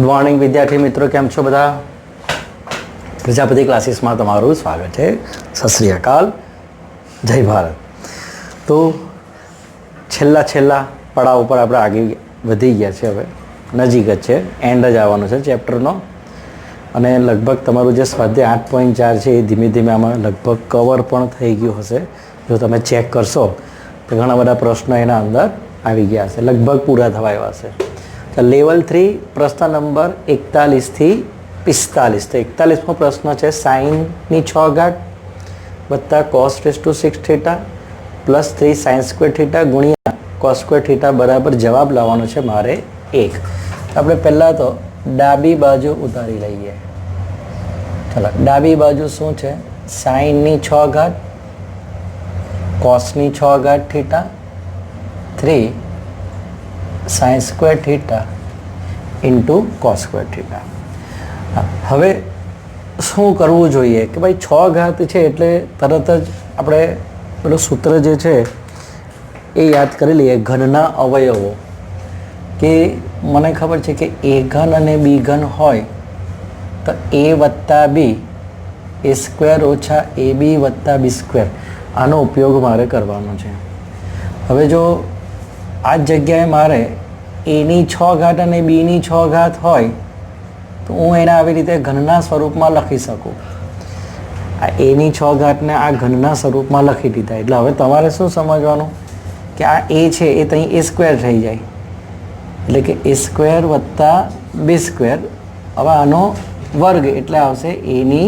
Good morning વિદ્યાર્થી મિત્રો, કેમ છો બધા? પ્રજાપતિ ક્લાસીસમાં તમારું સ્વાગત છે. સત શ્રી અકાલ, જય ભારત. તો છેલ્લા પડાવ ઉપર આપણે આગળ વધી ગયા છે. હવે નજીક જ છે, એન્ડ જ આવવાનો છે ચેપ્ટરનો. અને લગભગ તમારું જે સ્વાધ્યાય 8.4 છે એ ધીમે ધીમે આમાં લગભગ કવર પણ થઈ ગયું હશે. જો તમે ચેક કરશો તો ઘણા બધા પ્રશ્નો એના અંદર આવી ગયા હશે, લગભગ પૂરા થવા આવ્યા હશે. લેવલ 3 પ્રશ્ન નંબર 41 થી 45. તો 41મો પ્રશ્ન છે સાઇનની 6 ઘાત વત્તા cos raise two 6 theta plus 3 sine square theta ગુણ્યા કોસ સ્ક્વેર થીટા બરાબર જવાબ લાવવાનો છે મારે 1. આપણે પહેલાં તો ડાબી બાજુ ઉતારી લઈએ. ચાલો, ડાબી બાજુ શું છે? સાઇનની 6 ઘાત કોસની 6 ઘાત theta 3 sine square theta into cos square theta. હવે શું કરવું જોઈએ કે ભાઈ 6 ઘાત છે એટલે તરત જ આપણે પેલું સૂત્ર જે છે એ યાદ કરી લઈએ. ઘનના અવયવો, કે મને ખબર છે કે એ ઘન અને બી ઘન હોય તો એ વત્તા બી એ સ્ક્વેર ઓછા એ બી વત્તા બી સ્ક્વેર, આનો ઉપયોગ મારે કરવાનો છે. હવે જો આ જગ્યાએ મારે એની 6 ઘાત અને બીની 6 ઘાત હોય તો હું એને આવી રીતે ઘનના સ્વરૂપમાં લખી શકું. આ એની 6 ઘાતને આ ઘનના સ્વરૂપમાં લખી દીધા. એટલે હવે તમારે શું સમજવાનું કે આ એ છે એ ત્યાં એ સ્ક્વેર થઈ જાય, એટલે કે એ સ્ક્વેર વત્તા બી સ્ક્વેર. હવે આનો વર્ગ એટલે આવશે એની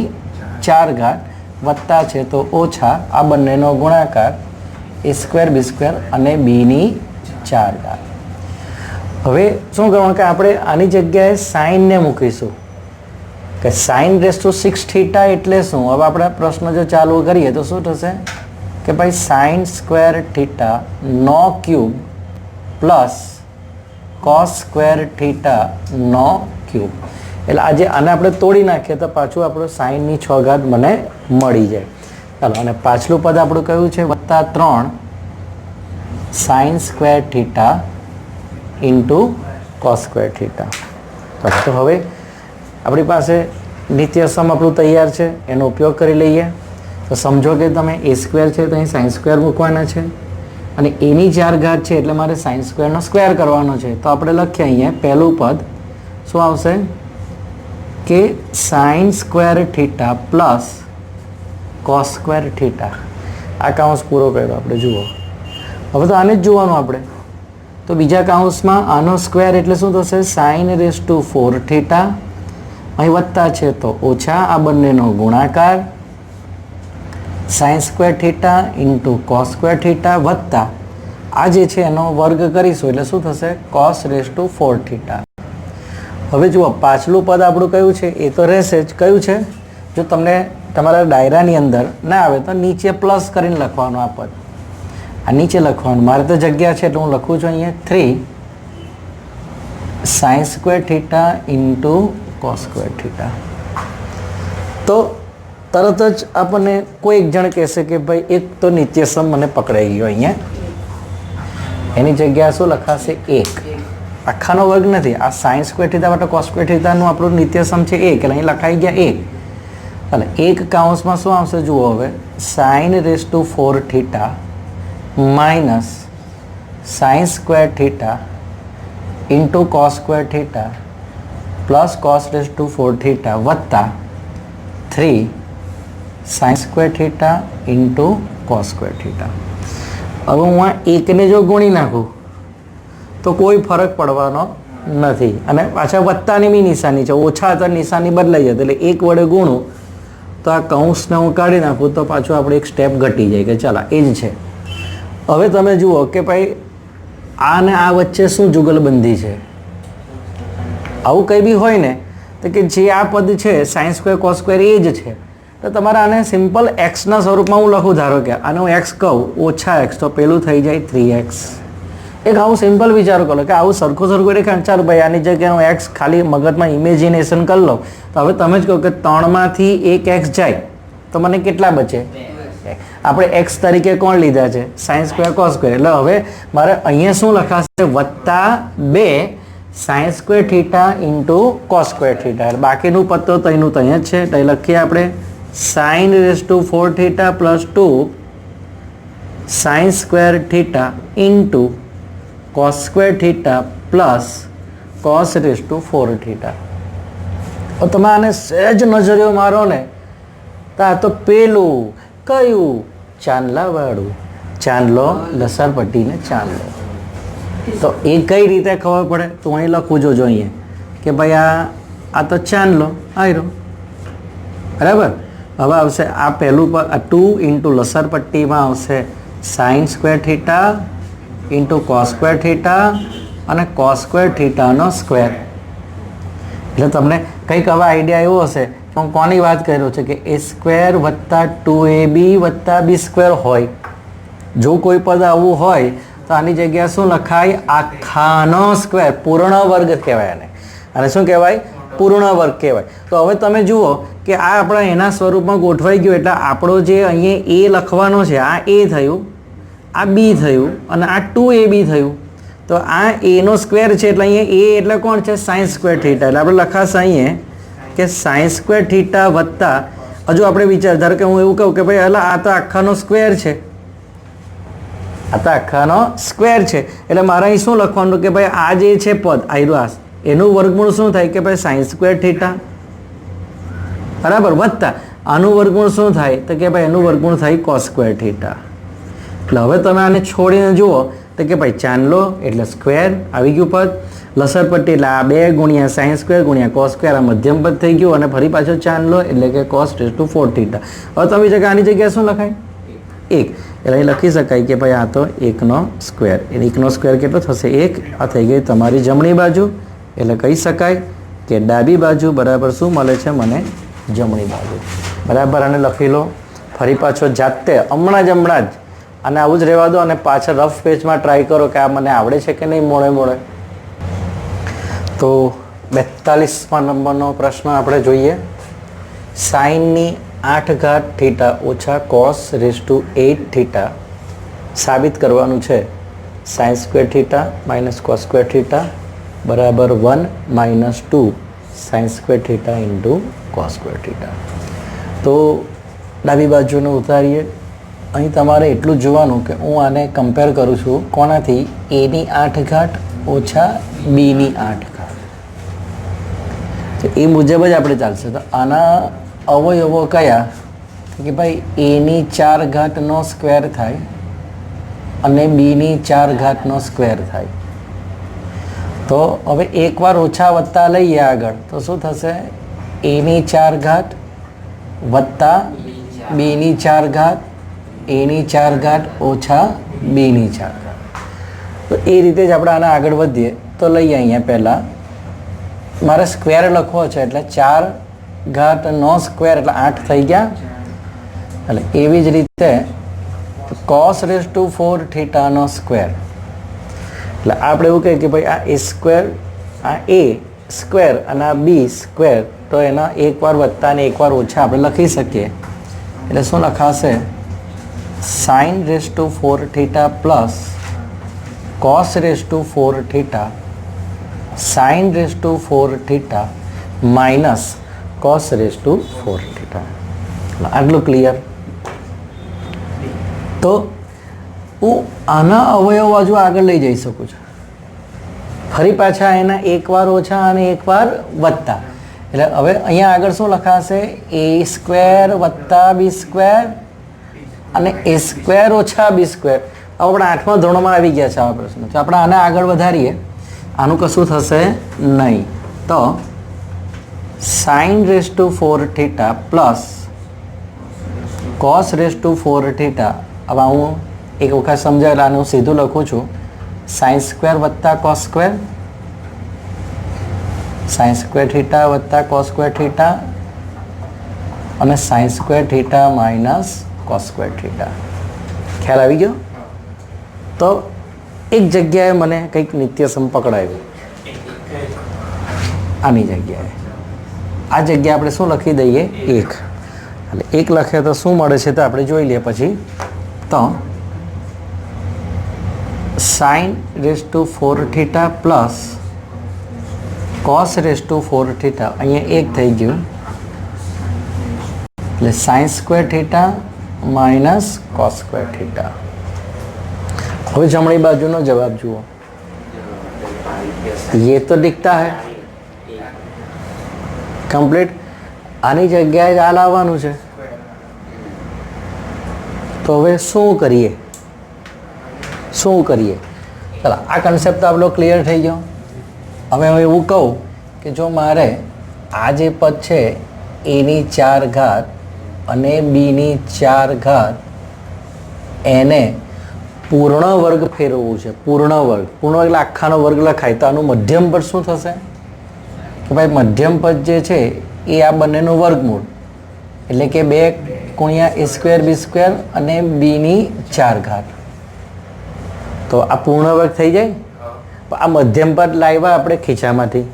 4 ઘાત વત્તા છે તો ઓછા આ બંનેનો ગુણાકાર એ સ્ક્વેર બી સ્ક્વેર અને બીની 4 ઘાત. હવે શું કરવાનું કે આપણે આની જગ્યાએ સાઇનને મૂકીશું કે સાઇન રેસ ટુ 6 થીટા એટલે શું? હવે આપણે પ્રશ્ન જો ચાલુ કરીએ તો શું થશે કે ભાઈ સાઇન સ્ક્વેર થીટા નો cube plus cos square theta નો ક્યુબ. એટલે આજે આને આપણે તોડી નાખીએ તો પાછું આપણું સાઇનની 6 ઘાત મને મળી જાય. ચાલો, અને પાછલું પદ આપણું કયું છે? વત્તા 3 sine square theta into cos square theta. તો હવે આપણી પાસે નિત્યસમ આપણું તૈયાર છે, એનો ઉપયોગ કરી લઈએ. તો સમજો કે તમે એ સ્ક્વેર છે તો અહીં સાઇન સ્ક્વેર મૂકવાના છે અને એની 4 ઘાત છે એટલે મારે સાઇન સ્ક્વેરનો સ્ક્વેર કરવાનો છે. તો આપણે લખીએ અહીંયા પહેલું પદ શું આવશે કે sign square theta plus cos square theta. આ કાઉન્સ પૂરો કર્યો આપણે. જુઓ, હવે તો આને જ જોવાનું આપણે. તો બીજા કાઉન્સમાં આનો સ્ક્વેર એટલે શું થશે? સાઇન રેસ ટુ 4 થીટા, અહીં વત્તા છે તો ઓછા આ બંનેનો ગુણાકાર sign square theta into cos square theta વત્તા આ જે છે એનો વર્ગ કરીશું એટલે શું થશે? Cos raise to 4 theta. હવે જુઓ, પાછલું પદ આપણું કયું છે? એ તો રહેશે જ. કયું છે? જો તમને તમારા ડાયરાની અંદર ના આવે તો નીચે પ્લસ કરીને લખવાનું. આ પદ આ નીચે લખવાનું. મારે તો જગ્યા છે એટલે હું લખું છું અહીંયા 3 sine square theta into cos square theta. તો તરત જ આપણને કોઈ એક જણ કહેશે કે ભાઈ એક તો નિત્યસમ મને પકડાઈ ગયો. અહીંયા એની જગ્યા શું લખાશે? 1. આખાનો વર્ગ નથી, આ સાઇન સ્ક્વેર થીટા માટે કોસ સ્ક્વેર થીટાનું આપણું નિત્યસમ છે 1 એટલે અહીં લખાઈ ગયા 1. એટલે એક કાઉન્સમાં શું આવશે? જુઓ હવે, sine raise to 4 theta minus sine square theta into cos square theta plus cos raise to 4 theta વત્તા 3 sine square theta into cos square theta. હવે હું આ એકને જો ગુણી નાખું તો કોઈ ફરક પડવાનો નથી. અને પાછા વત્તાની બી નિશાની છે, ઓછા હતા નિશાની બદલાઈ જતી. એટલે 1 વડે ગુણું તો આ કૌંસને હું કાઢી નાખું તો પાછું આપણે એક સ્ટેપ ઘટી જાય કે ચાલો એ જ છે. હવે તમે જુઓ કે ભાઈ આ ને આ વચ્ચે શું જુગલબંધી છે? આવું કંઈ બી હોય ને તો કે જે આ પદ છે સાઇન સ્ક્વેર કોસ સ્ક્વેર એ જ છે. તો તમારે આને સિમ્પલ એક્સના સ્વરૂપમાં હું લખું. ધારો કે આને હું એક્સ કહું ઓછા એક્સ તો પેલું થઈ જાય 3x. એક આવું સિમ્પલ વિચાર કરો કે આવું સરખું રેખાંશ. ચાલો ભાઈ આની જગ્યાએ હું એક્સ ખાલી મગજમાં ઇમેજિનેશન કરી લઉં તો હવે તમે જ કહો કે 3માંથી 1 એક્સ જાય તો મને કેટલા બચે? આપણે એક્સ તરીકે કોણ લીધા છે? Sine square cos square. એટલે હવે મારે અહીંયા શું લખાશે? +2 sine square theta into cos square theta. બાકીનું પદ તો તઈનું તઈ જ છે, તો લખીએ આપણે sine raise to 4 theta plus 2 sine square theta into cos square theta plus cos raise to 4 theta. તો તમે આને સહેજ નજરિયો મારો ને તો આ તો પેલું કયું ચાંદલાવાળું, ચાંદલો લસર પટ્ટીને ચાંદલો. તો એ કઈ રીતે ખબર પડે? તો અહીં લખવું જોજો અહીંયા કે ભાઈ આ તો ચાંદલો આવ્યો, બરાબર. હવે આવશે આ પહેલું પર 2 ઇન્ટુ લસર પટ્ટીમાં આવશે sign square theta into cos square theta અને કોસ સ્ક્વેર થીટાનો સ્ક્વેર. એટલે તમને કંઈક હવે આઈડિયા એવો હશે તો હું કોની વાત કર્યો છે કે એ સ્ક્વેર વત્તા 2ab વત્તા બી સ્ક્વેર હોય. જો કોઈ પદ આવું હોય તો આની જગ્યા શું લખાય? આખાનો સ્ક્વેર, પૂર્ણ વર્ગ કહેવાય આને. અને શું કહેવાય? પૂર્ણ વર્ગ કહેવાય. તો હવે તમે જુઓ કે આ આપણા એના સ્વરૂપમાં ગોઠવાઈ ગયું, એટલે આપણો જે અહીંયા એ લખવાનો છે આ એ થયું, આ બી થયું અને આ 2ab થયું. તો આ એનો સ્ક્વેર છે એટલે અહીંયા એ એટલે કોણ છે? Sign square theta. એટલે આપણે લખાશે અહીંયા કે સાઇન સ્ક્વેર થીટા વત્તા, હજુ આપણે વિચાર, ધારો કે હું એવું કહું કે ભાઈ એટલે આ તો આખાનો સ્ક્વેર છે, આ તો આખાનો સ્ક્વેર છે, એટલે મારે અહીં શું લખવાનું કે ભાઈ આ જે છે પદ આયરું એનું વર્ગમૂળ શું થાય કે ભાઈ સાઇન સ્ક્વેર થીટા, બરાબર, વત્તા આનું વર્ગમૂળ શું થાય તો કે ભાઈ એનું વર્ગમૂળ થાય કોસ સ્ક્વેર થીટા. એટલે હવે તમે આને છોડીને જુઓ તો કે ભાઈ ચાંદલો એટલે સ્ક્વેર આવી ગયું પદ, લસર પટ્ટી એટલે આ 2 ગુણ્યા સાઇન સ્ક્વેર ગુણ્યા કોસ સ્ક્વેર, આ મધ્યમ પદ થઈ ગયું અને ફરી પાછો ચાંદલો એટલે કે કોસ રેઝ ટુ 4 થીટા. હવે તમે જગ્યા આની જગ્યાએ શું લખાય? 1. એટલે અહીં લખી શકાય કે ભાઈ આ તો 1નો સ્ક્વેર. એટલે 1નો સ્ક્વેર કેટલો થશે? 1. આ થઈ ગઈ તમારી જમણી બાજુ. એટલે કહી શકાય કે ડાબી બાજુ બરાબર શું મળે છે મને? જમણી બાજુ. બરાબર. આને લખી લો. ફરી પાછો જાતે હમણાં જ અને આવું જ રહેવા દો અને પાછળ રફ પેજમાં ટ્રાય કરો કે આ મને આવડે છે કે નહીં મોડે મોડે. તો 42મા નંબરનો પ્રશ્ન આપણે જોઈએ. સાઇનની 8 ઘાત થીટા ઓછા કોસ રેઝ ટુ 8 થીટા સાબિત કરવાનું છે. Sign square theta minus cos square theta બરાબર 1 minus 2 sine square theta into cos square theta. તો ડાબી બાજુને ઉતારીએ. અહીં તમારે એટલું જ જોવાનું કે હું આને કમ્પેર કરું છું કોનાથી? એની 8 ઘાત ઓછા બીની 8 ઘાત. તો એ મુજબ જ આપણે ચાલશે. તો આના અવયવો કયા કે ભાઈ એની 4 ઘાતનો સ્ક્વેર થાય અને બીની 4 ઘાતનો સ્ક્વેર થાય. તો હવે એકવાર ઓછા વત્તા લઈએ આગળ તો શું થશે? એની 4 ઘાત વત્તા બીની 4 ઘાત એની 4 ઘાત ઓછા બીની 4 ઘાત. તો એ રીતે જ આપણે આને આગળ વધીએ તો લઈએ. અહીંયા પહેલાં મારે સ્ક્વેર લખવો છે એટલે 4 ઘાતનો સ્ક્વેર એટલે 8 થઈ ગયા. એટલે એવી જ રીતે કોસ રેઝ ટુ 4 થીટાનો સ્ક્વેર. એટલે આપણે એવું કહીએ કે ભાઈ આ એ સ્ક્વેર, આ એ સ્ક્વેર અને આ બી સ્ક્વેર, તો એના એકવાર વત્તા અને એકવાર ઓછા આપણે લખી શકીએ. એટલે શું લખાશે? Sine raise to 4 theta plus cos raise to 4 theta sine raise to 4 theta minus cos raise to 4 theta. આટલું ક્લિયર. તો હું આના અવયવ બાજુ આગળ લઈ જઈ શકું છું. ફરી પાછા એના એકવાર ઓછા અને એકવાર વત્તા. એટલે હવે અહીંયા આગળ શું લખાશે? એ સ્ક્વેર વત્તા બી સ્ક્વેર અને એ સ્ક્વેર ઓછા બી સ્ક્વેર. હવે આપણે 8મા ધોરણમાં આવી ગયા છે આવા પ્રશ્નો. તો આપણે આને આગળ વધારીએ. આનું કશું થશે નહીં. તો sine raise to 4 theta plus cos raise to 4 theta. હવે હું એક વખત સમજાવેલા આને હું સીધું લખું છું. સાઇન સ્ક્વેર વત્તા cos square, sign square theta વત્તા કોસ સ્ક્વેર થીટા અને sign square theta minus cos square theta. ખ્યાલ આવી ગયો? તો એક જગ્યાએ મને કંઈક નિત્યસમ પકડાયું. આની જગ્યાએ આ જગ્યાએ આપણે શું લખી દઈએ? 1. એટલે 1 લખે તો શું મળે છે તો આપણે જોઈ લઈએ પછી. તો sine raise to 4 theta plus cos raise to 4 theta અહીંયા 1 થઈ ગયું એટલે sin square theta minus cos square theta. હવે જમણી બાજુનો જવાબ જુઓ. ये तो दिखता है कंप्लीट. આની જગ્યાએ જ આ લાવવાનું છે. તો હવે શું કરીએ ચાલો આ કન્સેપ્ટ તો આપણો ક્લિયર થઈ ગયો. હવે હું એવું કહું કે જો મારે આ જે પદ છે એની 4 ઘાત અને બીની 4 ઘાત એને પૂર્ણ વર્ગ ફેરવવું છે. પૂર્ણ વર્ગ એટલે આખાનો વર્ગ લખાય તો આનું મધ્યમ પદ શું થશે કે ભાઈ મધ્યમ પદ જે છે એ આ બંનેનું વર્ગમૂળ એટલે કે 2 ગુણ્યા a સ્ક્વેર b સ્ક્વેર અને બીની 4 ઘાત. તો આ પૂર્ણ વર્ગ થઈ જાય. આ મધ્યમ પદ લાવ્યા આપણે ખીચામાંથી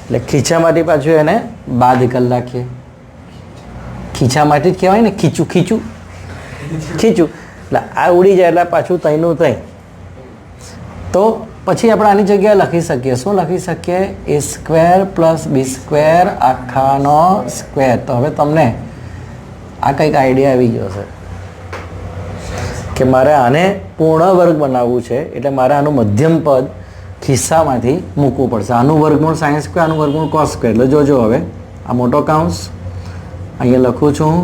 એટલે ખીચામાંથી પાછું એને બાદ કરી નાખીએ. ખીચામાંથી જ કહેવાય ને ખીચું એટલે આ ઉડી જાય એટલે પાછું તઈનું તઈ. તો પછી આપણે આની જગ્યાએ લખી શકીએ. શું લખી શકીએ? a square plus b square આખાનો સ્ક્વેર. તો હવે તમને આ કંઈક આઈડિયા આવી ગયો છે કે મારે આને પૂર્ણ વર્ગ બનાવવું છે એટલે મારે આનું મધ્યમ પદ ખિસ્સામાંથી મૂકવું પડશે. આનું વર્ગમૂળ sin સ્ક્વેર, આનું વર્ગમૂળ cos સ્ક્વેર. એટલે જોજો હવે આ મોટો કાઉન્સ અહીંયા લખું છું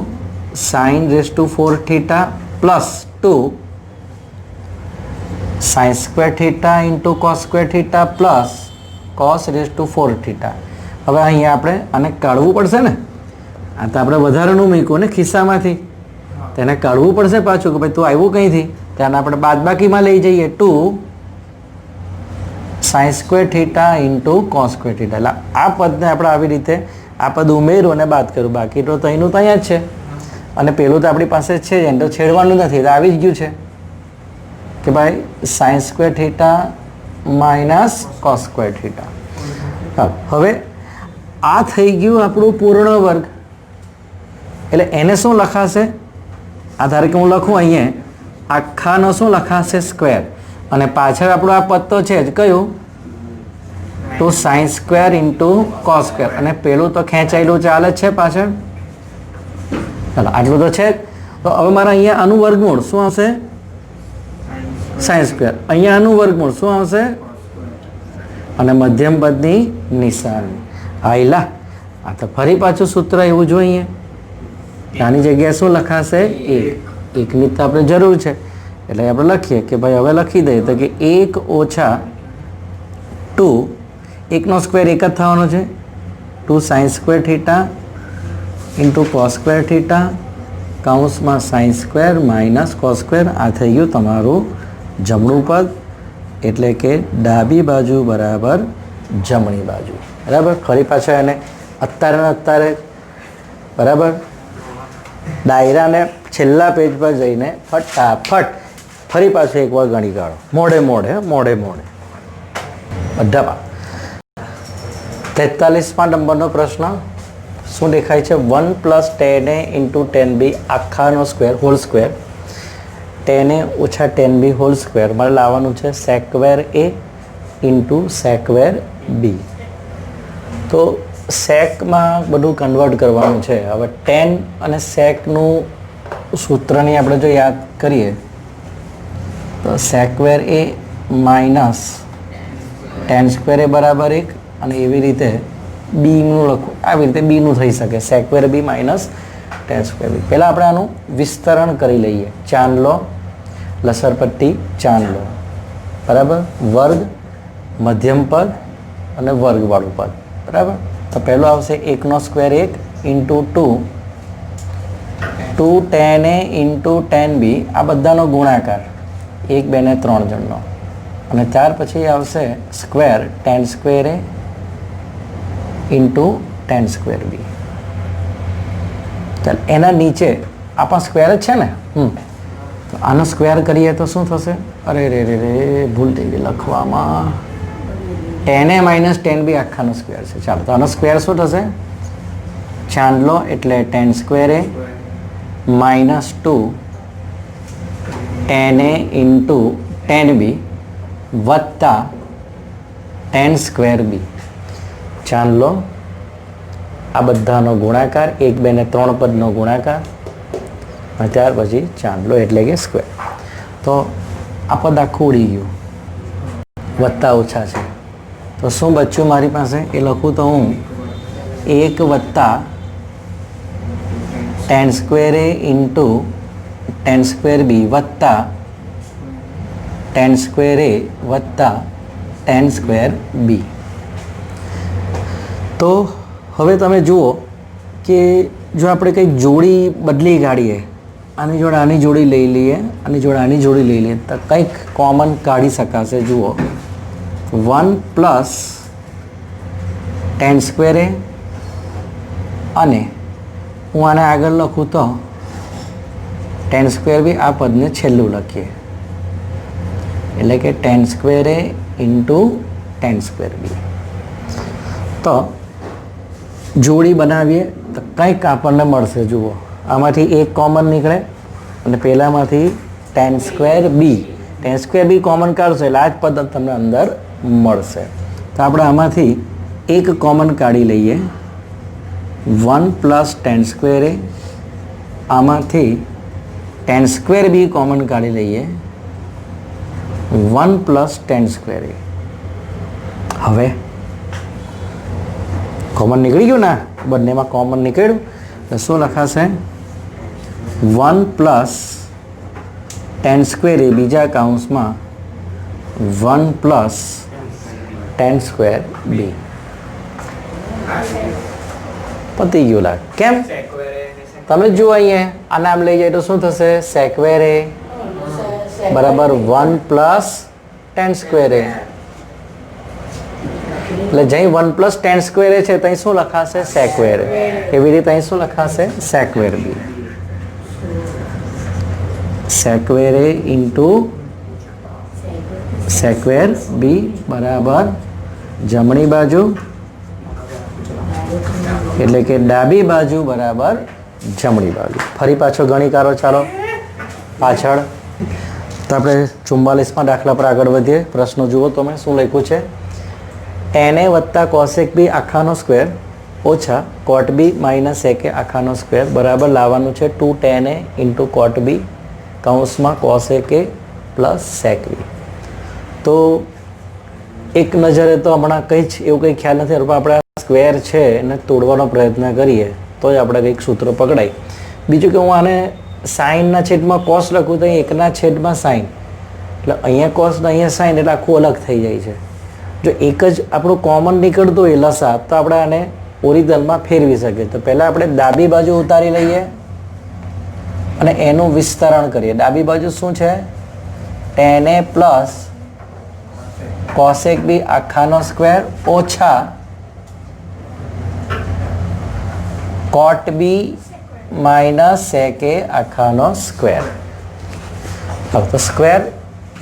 sin race to 4 theta plus 2 sin square theta into cos square theta plus cos raise to 4 theta. હવે અહીંયા આપણે આને કાઢવું પડશે ને. આ તો આપણે વધારાનું મૂક્યું ને ખિસ્સામાંથી, તેને કાઢવું પડશે પાછું કે ભાઈ તું આવ્યું કંઈથી. તેને આપણે બાદબાકીમાં લઈ જઈએ 2 sin square theta into cos square theta. એટલે આ પદને આપણે આવી રીતે આ પદ ઉમેરું અને બાદ કરું. બાકી તો અહીંનું તો અહીંયા જ છે અને પેલું તો આપણી પાસે છે જ, એને તો છેડવાનું નથી. તો આવી જ ગયું છે કે ભાઈ sin square theta minus cos square theta. હવે આ થઈ ગયું આપણું પૂર્ણ વર્ગ. એટલે એને શું લખાશે? આ ધારો કે હું લખું અહીંયા આખાનો શું લખાશે? સ્ક્વેર. અને પાછળ આપણું આ પદ તો છે જ કયું? તો sin square into cos square. અને પેલું તો ખેંચાયેલું ચાલે જ છે પાછળ. ચાલો આટલું તો છે જ. તો હવે મારે અહીંયા આનું વર્ગમૂળ શું આવશે? sin square. અહીંયા આનું વર્ગમૂળ શું આવશે? અને મધ્યમ પદની નિશાની. આયલા આ તો ફરી પાછું સૂત્ર એવું જોઈએ. આની જગ્યાએ શું લખાશે? 1. 1ની તો આપણે જરૂર છે એટલે આપણે લખીએ કે ભાઈ હવે લખી દઈએ તો કે 1 ઓછા 2, 1નો સ્ક્વેર 1 જ થવાનો છે. 2 sin square theta into cos square theta કાઉન્સમાં sin square minus cos square. આ થઈ ગયું તમારું જમણું પદ. એટલે કે ડાબી બાજુ બરાબર જમણી બાજુ. બરાબર. ફરી પાછા એને અત્યારે બરાબર ડાયરાને છેલ્લા પેજ પર જઈને ફટાફટ ફરી પાછું એકવાર ગણી કાઢો. મોડે બધા. 43મા નંબરનો પ્રશ્ન શું દેખાય છે? 1 પ્લસ 10a ઇન્ટુ 10b આખાનો સ્ક્વેર હોલ સ્ક્વેર 10a ઓછા 10b હોલ સ્ક્વેર મારે લાવવાનું છે square a into square b. તો સેકમાં બધું કન્વર્ટ કરવાનું છે. હવે 10 અને સેકનું સૂત્રની આપણે જો યાદ કરીએ તો સેક્વેર એ માઇનસ 10 સ્ક્વેર એ બરાબર 1 અને એવી રીતે બીનું લખવું. આવી રીતે બીનું થઈ શકે સેક્વેર બી માઇનસ 10 સ્ક્વેર બી. પહેલાં આપણે આનું વિસ્તરણ કરી લઈએ. ચાંદલો લસરપટ્ટી ચાંદલો બરાબર. વર્ગ મધ્યમ પદ અને વર્ગવાળું પદ બરાબર. તો પહેલો આવશે 1નો square 1 into 2 10a into 10b આ બધાનો ગુણાકાર 1 2 ને 3 જણનો. અને ત્યાર પછી આવશે square 10 square a into 10 square b. ચાલ એના નીચે આ પણ સ્ક્વેર જ છે ને. તો આનો સ્ક્વેર કરીએ તો શું થશે? અરે રે ભૂલ થઈ ગઈ લખવામાં. 10a માઇનસ 10b આખાનો સ્ક્વેર છે. ચાલો તો આનો સ્ક્વેર શું થશે? ચાંદલો એટલે 10 square a minus 2 10a into 10b વત્તા 10 સ્ક્વેર b. ચાંદલો આ બધાનો ગુણાકાર 1 2 ને 3 પદનો ગુણાકાર અને ત્યાર પછી ચાંદલો એટલે કે સ્ક્વેર. તો આ પદ આખું ઉડી ગયું, વત્તા ઓછા છે તો શું બચ્યું મારી પાસે એ લખું તો હું 1 વત્તા tan square a into tan square b વત્તા tan સ્ક્વેર a વત્તા tan સ્ક્વેર b. તો હવે તમે જુઓ કે જો આપણે કંઈક જોડી બદલી કાઢીએ, આની જોડે આની જોડી લઈ લઈએ, આની જોડે આની જોડી લઈ લઈએ તો કંઈક કોમન કાઢી શકાશે. જુઓ 1 પ્લસ tan સ્ક્વેર a અને હું આને આગળ લખું તો tan સ્ક્વેર બી આ પદને છેલ્લું લખીએ એટલે કે tan square a into tan square b. તો જોડી બનાવીએ તો કંઈક આપણને મળશે. જુઓ આમાંથી એક કોમન નીકળે અને પહેલાંમાંથી tan સ્ક્વેર બી કોમન કાઢશે એટલે આ જ પદ તમને અંદર મળશે. તો આપણે આમાંથી એક કોમન કાઢી લઈએ 1 પ્લસ tan સ્ક્વેર a, આમાંથી tan સ્ક્વેર બી કોમન કાઢી લઈએ 1 પ્લસ tan સ્ક્વેર a. હવે કોમન નીકળી ગયું ને, બંનેમાં કોમન નીકળ્યું તો શું લખાશે 1 પ્લસ tan સ્ક્વેર a બીજા કાઉન્સમાં 1 પ્લસ tan સ્ક્વેર b. પતી ગયું લાગ. કેમ તમે જુઓ અહીંયા આ નામ લઈ જાય તો શું થશે સેક્વેર a બરાબર 1 પ્લસ tan સ્ક્વેર a. એટલે જઈ 1 પ્લસ tan સ્ક્વેર a છે ત્યાં શું લખાશે સેક્વેર a. એવી રીતે અહીં શું લખાશે સેક્વેર b. સેક્વેર a into square b બરાબર જમણી બાજુ એટલે કે ડાબી બાજુ બરાબર જમણી બાજુ. ફરી પાછો ગણીકારો ચાલો પાછળ. તો આપણે 44માં દાખલા પર આગળ વધીએ. પ્રશ્નો જુઓ તમે શું લખ્યું છે. tan a વત્તા cosec b આખાનો સ્ક્વેર ઓછા cot b minus sec a આખાનો સ્ક્વેર બરાબર લાવવાનું છે 2 tan a into cot b કૌંસમાં cosec a plus sec b. તો એક નજરે તો હમણાં કંઈ જ એવું કંઈ ખ્યાલ નથી, આપણે સ્ક્વેર છે એને તોડવાનો પ્રયત્ન કરીએ તો જ આપણે કંઈક સૂત્ર પકડાય. બીજું કે હું આને સાઇનના છેદમાં કોસ લખું તો અહીં 1ના છેદમાં સાઇન એટલે અહીંયા કોસ ને અહીંયા સાઇન એટલે આખું અલગ થઈ જાય છે. જો એક જ આપણું કોમન નીકળતું હોય લસા તો આપણે આને ઓરિજિનલમાં ફેરવી શકીએ. તો પહેલાં આપણે ડાબી બાજુ ઉતારી લઈએ અને એનું વિસ્તરણ કરીએ. ડાબી બાજુ શું છે tan a plus cosec b આખાનો સ્ક્વેર ઓછા cot b minus sec a આખાનો સ્ક્વેર. હવે તો સ્ક્વેર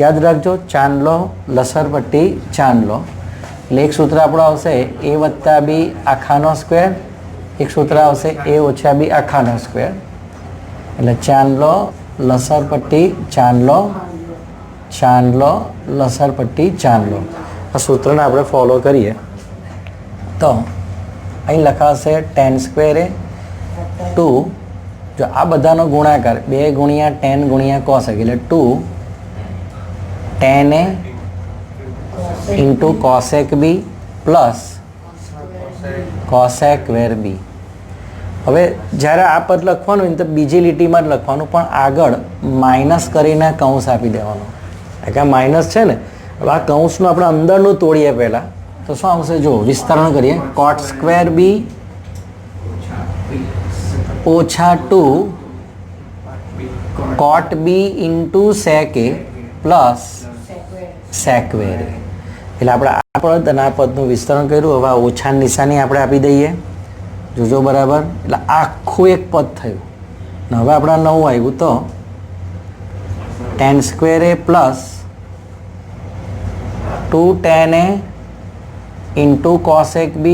યાદ રાખજો, ચાંદલો લસર પટ્ટી ચાંદલો એટલે એક સૂત્ર આપણું આવશે a વત્તા b આખાનો સ્ક્વેર, એક સૂત્ર આવશે a ઓછા b આખાનો સ્ક્વેર એટલે ચાંદલો લસર પટ્ટી ચાંદલો ચાંદલો લસર પટ્ટી ચાંદલો. આ સૂત્રને આપણે ફોલો કરીએ તો અહીં લખાશે tan સ્ક્વેર a 2 જો આ બધાનો ગુણાકાર 2 ગુણ્યા tan ગુણ્યા cosec એટલે 2 tan a into cosec b plus cosec square b. હવે જ્યારે આ પદ લખવાનું હોય તો બીજી લીટીમાં જ લખવાનું પણ આગળ માઇનસ કરીને કૌંસ આપી દેવાનો. કે આ માઇનસ છે ને, હવે આ કૌંસનું આપણે અંદરનું તોડીએ પહેલાં તો શું આવશે જો વિસ્તરણ કરીએ cot સ્ક્વેર b ઓછા 2 cot b into sec a plus sec square a. એટલે આપણે આ પદ અને આ પદનું વિસ્તરણ કર્યું. હવે ઓછા નિશાની આપણે આપી દઈએ જોજો બરાબર એટલે આખું એક પદ થયું. ને હવે આપણે નવું આવ્યું તો tan square a plus 2 tan a into cosec b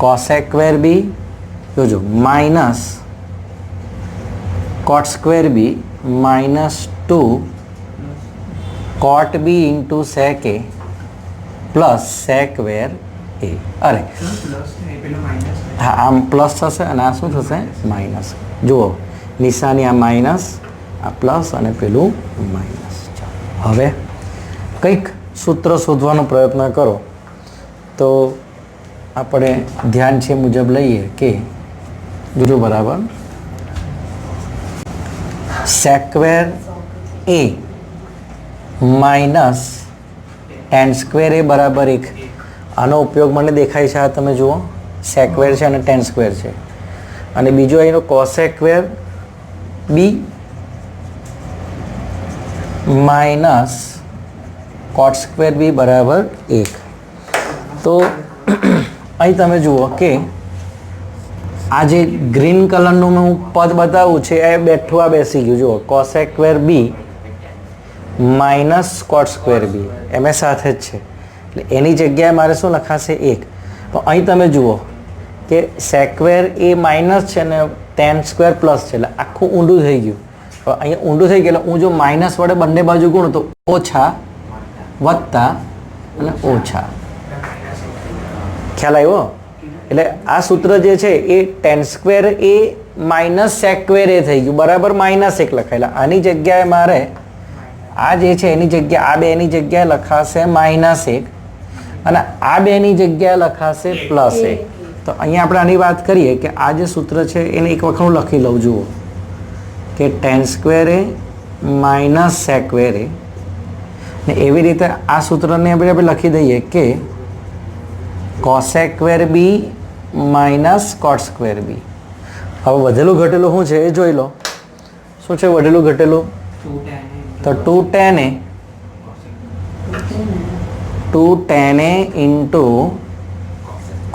cosec square b જોજો minus cot square b minus 2 cot b into sec a plus sec square a. અરે હા, આમ પ્લસ થશે અને આ શું થશે? માઇનસ. જુઓ, નિશાની આ માઇનસ, આ પ્લસ અને પેલું માઇનસ. હવે કંઈક સૂત્ર શોધવાનો પ્રયત્ન કરો તો આપણે ધ્યાન છે મુજબ લઈએ કે જોજો બરાબર, સેક્વેર એ માઇનસ ટેન સ્ક્વેર એ બરાબર 1. આનો ઉપયોગ મને દેખાય છે, આ તમે જુઓ, સેક્વેર છે અને ટેન સ્ક્વેર છે, અને બીજો અહીંનો કોસેક્વેર બી માઇનસ કોટ સ્ક્વેર બી બરાબર 1. તો અહીં તમે જુઓ કે આ જે ગ્રીન કલરનું હું પદ બતાવું છે એ બેઠું આ બેસી ગયું. જુઓ, કોસેક્વેર બી માઇનસ કોટ સ્ક્વેર બી એમ સાથે જ છે, એટલે એની જગ્યાએ મારે શું લખાશે? 1. તો અહીં તમે જુઓ કે સેક્વેર એ માઇનસ છે ને ટેન સ્ક્વેર પ્લસ છે, એટલે આખું ઊંડું થઈ ગયું. હવે અહીંયા ઊંડું થઈ ગયું એટલે હું જો માઇનસ વડે બંને બાજુ ગુણું તો ઓછા, વત્તા અને ઓછા. ખ્યાલ આવ્યો? એટલે આ સૂત્ર જે છે એ ટેન સ્ક્વેર એ માઇનસ સેક્વેર એ થઈ ગયું, બરાબર -1 લખાયેલા. આની જગ્યાએ મારે આ જે છે એની જગ્યાએ આ બેની જગ્યાએ લખાશે -1 અને આ બેની જગ્યાએ લખાશે +1. તો અહીંયા આપણે આની વાત કરીએ કે આ જે સૂત્ર છે એને એક વખત હું લખી લઉં. જુઓ કે ટેન સ્ક્વેર એ માઇનસ સેક્વેર એ, ને એવી રીતે આ સૂત્રને આપણે લખી દઈએ કે કોસેક્વેર બી માઇનસ કોટ સ્ક્વેર બી. હવે વધેલું ઘટેલું શું છે એ જોઈ લો. શું છે વધેલું ઘટેલું? તો 2tan a into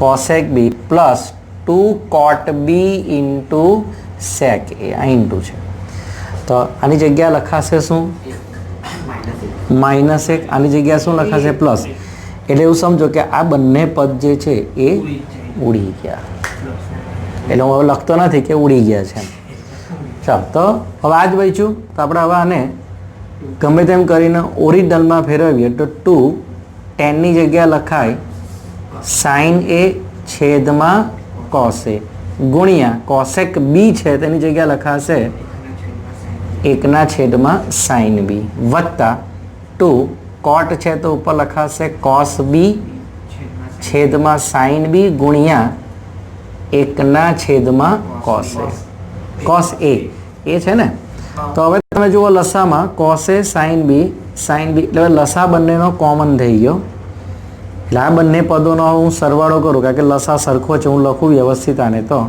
cosec b plus 2 cot b into sec a. આ ઇન્ટુ છે તો આની જગ્યા લખાશે શું? -1. આની જગ્યા શું લખાશે? પ્લસ. એટલે એવું સમજો કે આ બંને પદ જે છે એ ઉડી ગયા. એટલે હું હવે લખતો નથી કે ઉડી ગયા છે. ચાલો, તો હવે આ જ બચ્યું. તો આપણે હવે આને ગમે તેમ કરીને ઓરિજિનલમાં ફેરવીએ તો 2 ટેનની જગ્યા લખાય સાઇન એ છેદમાં કોસ એ ગુણ્યા કોસેક બી છે તેની જગ્યા લખાશે 1/છેદમાં સાઇન બી વત્તા 2 કોટ છે તો ઉપર લખાશે કોસ બી છેદમાં સાઇન બી ગુણ્યા 1/છેદમાં કોસ એ. કોસ એ છે ને. તો હવે તમે જુઓ લસામાં કોસ એ સાઇન બી એટલે લસા બંનેનો કોમન થઈ ગયો. એટલે આ બંને પદોનો હું સરવાળો કરું કારણ કે લસા સરખો છે, હું લખું વ્યવસ્થિત આને. તો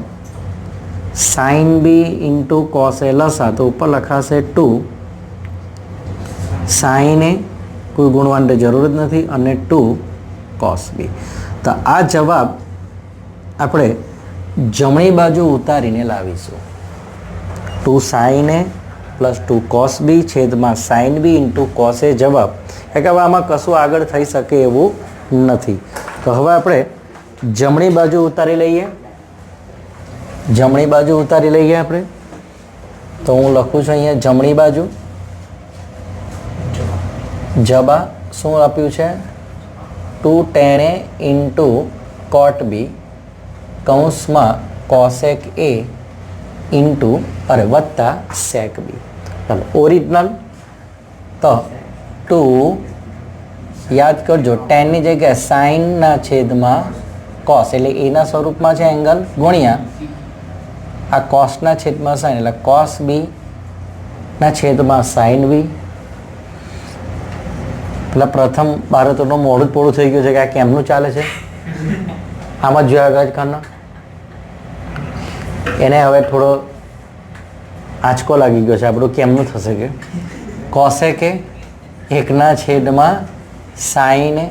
sine B into cos A લસા તો ઉપર લખાશે 2 સાઇન એ, કોઈ ગુણવાની જરૂર જ નથી, અને 2 કોસ બી. તો આ જવાબ આપણે જમણી બાજુ ઉતારીને લાવીશું. 2 sine a plus 2 cos b છેદમાં sine B into cos a જવાબ. કારણ કે હવે આમાં કશું આગળ થઈ શકે એવું નથી. તો હવે આપણે જમણી બાજુ ઉતારી લઈએ. જમણી બાજુ ઉતારી લઈએ આપણે. તો હું લખું છું અહીંયા જમણી બાજુ. જબા શું આપ્યું છે? 2tan a ઇન્ટુ કોટ બી કૌંસમાં કોસેક એ ઇન્ટુ વત્તા સેક બી. ચાલો ઓરિજિનલ. તો 2 યાદ કરજો, ટેનની જગ્યાએ સાઇનના છેદમાં કોસ એટલે એના સ્વરૂપમાં છે એંગલ ગુણ્યા આ કોસના છેદમાં સાઇન એટલે કોસ બી ના છેદમાં સાઇન બી. પેલા પ્રથમ ભારતનું મોડું પોળું થઈ ગયું છે કે આ કેમનું ચાલે છે? આમાં જોયા રાજકારના એને હવે થોડો આંચકો લાગી ગયો છે. આપણું કેમનું થશે કે કોસેકે 1/છેદમાં સાઇન એ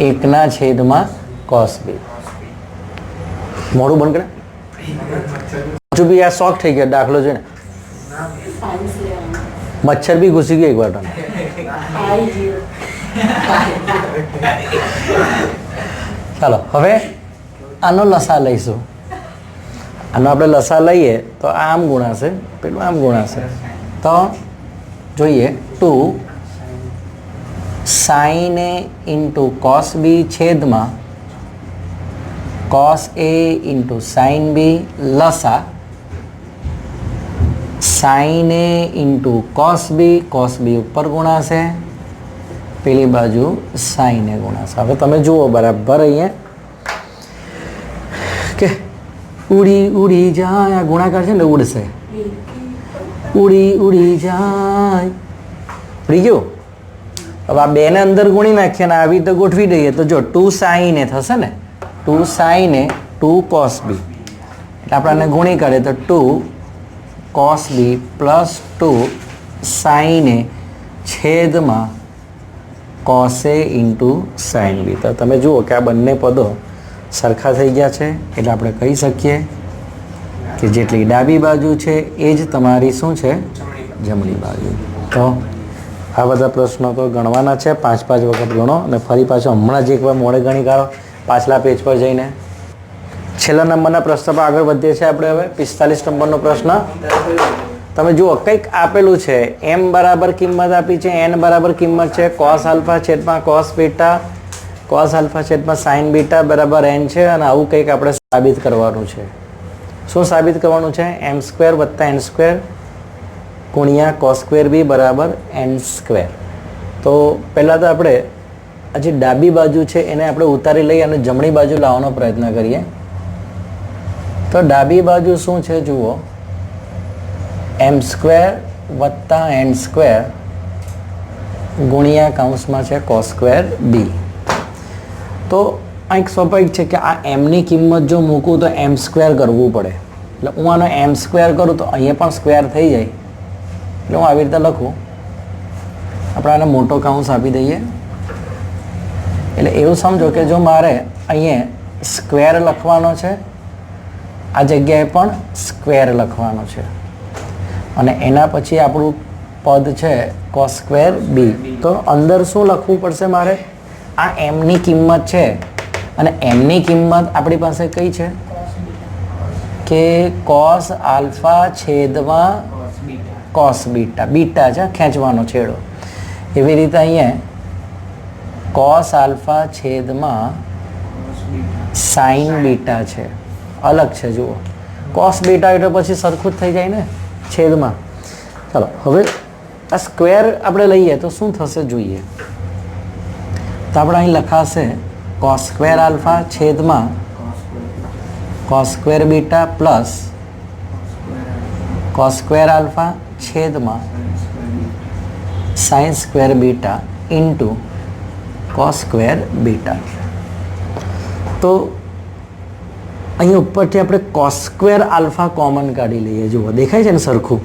1/છેદમાં કોસ બી. મોડું બંધ કરે હજુ બી આ શોખ થઈ ગયો દાખલો છે ને. મચ્છર બી ઘૂસી ગયો એક વાર. ચાલો હવે આનો લસા લઈશું. આનો આપણે લસા લઈએ તો આમ ગુણાશે, પેલું આમ ગુણાશે. તો જોઈએ 2 sine a into cos b છેદમાં cos a into sine b લસા sine a into cos b ઉપર ગુણાશે, પેલી બાજુ સાઇન એ ગુણાશે. હવે તમે જુઓ બરાબર અહીંયા કે ઉડી ઉડી જાય, આ ગુણાકાર છે ને ઉડશે, ઉડી ઉડી જાય, ઉડી ગયું. હવે આ બેને અંદર ગુણી નાખીએ ને આવી રીતે ગોઠવી દઈએ તો જો 2 સાઇન એ થશે ને, 2 સાઇન એ 2 કોસ બી, એટલે આપણે આને ગુણી કાઢીએ તો 2 cos b plus 2 sine a છેદમાં cos a into sine b. તો તમે જુઓ કે આ બંને પદો સરખા થઈ ગયા છે, એટલે આપણે કહી શકીએ કે જેટલી ડાબી બાજુ છે એ જ તમારી શું છે, જમણી બાજુ. તો આ બધા પ્રશ્નો તો ગણવાના છે, 5-5 વખત ગણો અને ફરી પાછો હમણાં જ એકવાર મોડે ગણી કાઢો પાછલા પેજ પર જઈને. છેલ્લા નંબરના પ્રશ્ન પર આગળ વધીએ છીએ આપણે. હવે 45 નંબરનો પ્રશ્ન તમે જુઓ, કંઈક આપેલું છે, એમ બરાબર કિંમત આપી છે, એન બરાબર કિંમત છે, કોસ આલ્ફા છેદમાં કોસ બીટા, કોસ આલ્ફા છેદમાં સાઇન બીટા બરાબર એન છે, અને આવું કંઈક આપણે સાબિત કરવાનું છે. શું સાબિત કરવાનું છે? એમ સ્ક્વેર વત્તા એન સ્ક્વેર ગુણ્યા કોસ સ્ક્વેર બી બરાબર એન સ્ક્વેર. તો પહેલાં તો આપણે આ જે ડાબી બાજુ છે એને આપણે ઉતારી લઈએ અને જમણી બાજુ લાવવાનો પ્રયત્ન કરીએ. તો ડાબી બાજુ શું છે જુઓ, એમ સ્ક્વેર વત્તા એન સ્ક્વેર ગુણ્યા કૌંસમાં છે કોસ સ્ક્વેર બી. તો આ એક સ્વાભાવિક છે કે આ એમની કિંમત જો મૂકું તો એમ સ્ક્વેર કરવું પડે, એટલે હું આનો એમ સ્ક્વેર કરું તો અહીંયા પણ સ્ક્વેર થઈ જાય, એટલે હું આવી રીતે લખું. આપણે આને મોટો કૌંસ આપી દઈએ, એટલે એવું સમજો કે જો મારે અહીંયા સ્ક્વેર લખવાનો છે, આ જગ્યાએ પણ સ્ક્વેર લખવાનો છે, અને એના પછી આપણું પદ છે કોસ સ્ક્વેર બી. તો અંદર શું લખવું પડશે મારે? આ એમની કિંમત છે, અને એમની કિંમત આપણી પાસે કઈ છે કે કોસ આલ્ફા છેદમાં કોસ બીટા, બીટા છે ખેંચવાનો છેડો, એવી રીતે અહીંયા કોસ આલ્ફા છેદમાં સાઇન બીટા છે, અલગ છે. જુઓ કોસ બીટા એટલે પછી સરખું જ થઈ જાય ને છેદમાં. ચાલો હવે આ સ્ક્વેર આપણે લઈએ તો શું થશે જોઈએ. તો આપણે અહીં લખાશે કોસ સ્ક્વેર આલ્ફા છેદમાં cos square beta plus cos square alpha છેદમાં sine square beta into cos square beta. તો અહીં ઉપરથી આપણે કોસ સ્ક્વેર આલ્ફા કોમન કાઢી લઈએ. જુઓ દેખાય છે ને સરખું,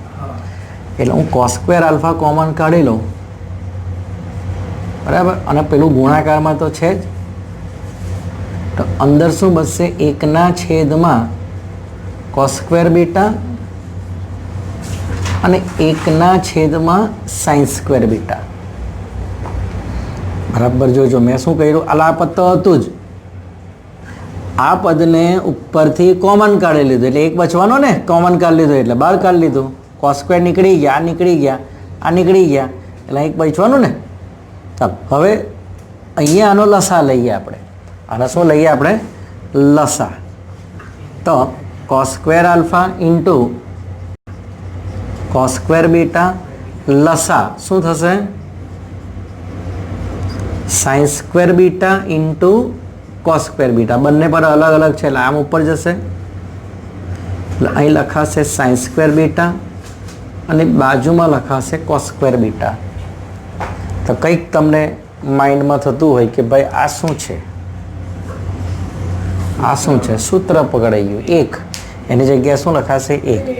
એટલે હું કોસ સ્ક્વેર આલ્ફા કોમન કાઢી લઉં બરાબર, અને પેલું ગુણાકારમાં તો છે જ, તો અંદર શું બચશે? 1ના છેદમાં કોસ સ્ક્વેર બીટા અને 1ના છેદમાં સાઇન સ્ક્વેર બીટા. બરાબર જોજો મેં શું કર્યું, આ પદ તો હતું જ, આ પદને ઉપરથી કોમન કાઢી લીધું, એટલે એક બચવાનો ને, કોમન કાઢી લીધું એટલે બહાર કાઢી લીધું. કોસ સ્ક્વેર નીકળી ગયા, આ નીકળી ગયા, આ નીકળી ગયા, એટલે એક બચવાનું ને. ચાલો હવે અહીંયા આનો લસા લઈએ આપણે. આનો શું લઈએ આપણે? લસા. તો cos square alpha into cos square beta લસા શું થશે? Sign square beta into cos square beta. બંને પર અલગ અલગ છે એટલે આમ ઉપર જશે, એટલે અહીં લખાશે સાઇન સ્ક્વેર બીટા અને બાજુમાં લખાશે કોસ સ્ક્વેર બીટા. તો કંઈક તમને માઇન્ડમાં થતું હોય કે ભાઈ આ શું છે, આ શું છે? સૂત્ર પકડાઈ ગયું 1, એની જગ્યાએ શું લખાશે 1.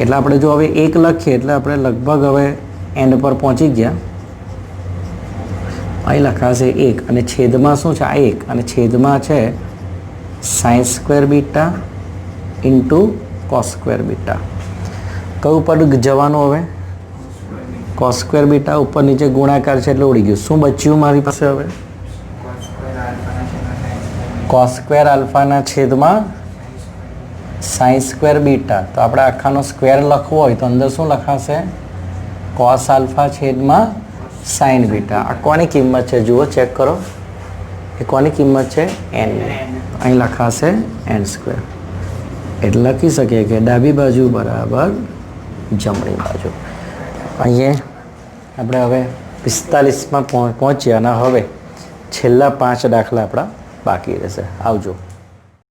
એટલે આપણે જો હવે 1 લખીએ એટલે આપણે લગભગ હવે એન્ડ પર પહોંચી ગયા. અહીં લખાશે 1 અને છેદમાં શું છે? આ 1 અને છેદમાં છે sign square beta into cos square beta. કયું પદ જવાનું હવે? Cos square beta. ઉપર નીચે ગુણાકાર છે એટલે ઉડી ગયું. શું બચ્યું મારી પાસે હવે? કોસ સ્ક્વેર આલ્ફાના છેદમાં સાઇન સ્ક્વેર બીટા. તો આપણે આખાનો સ્ક્વેર લખવો હોય તો અંદર શું લખાશે? કોસ આલ્ફા છેદમાં સાઇન બીટા. આ કોની કિંમત છે જુઓ, ચેક કરો. એ કોની કિંમત છે? એન. અહીં લખાશે એન સ્ક્વેર. એટલે લખી શકીએ કે ડાબી બાજુ બરાબર જમણી બાજુ. અહીંયા આપણે હવે 45માં પહોંચ્યા અને હવે છેલ્લા 5 દાખલા આપણા બાકી રહેશે. આવજો.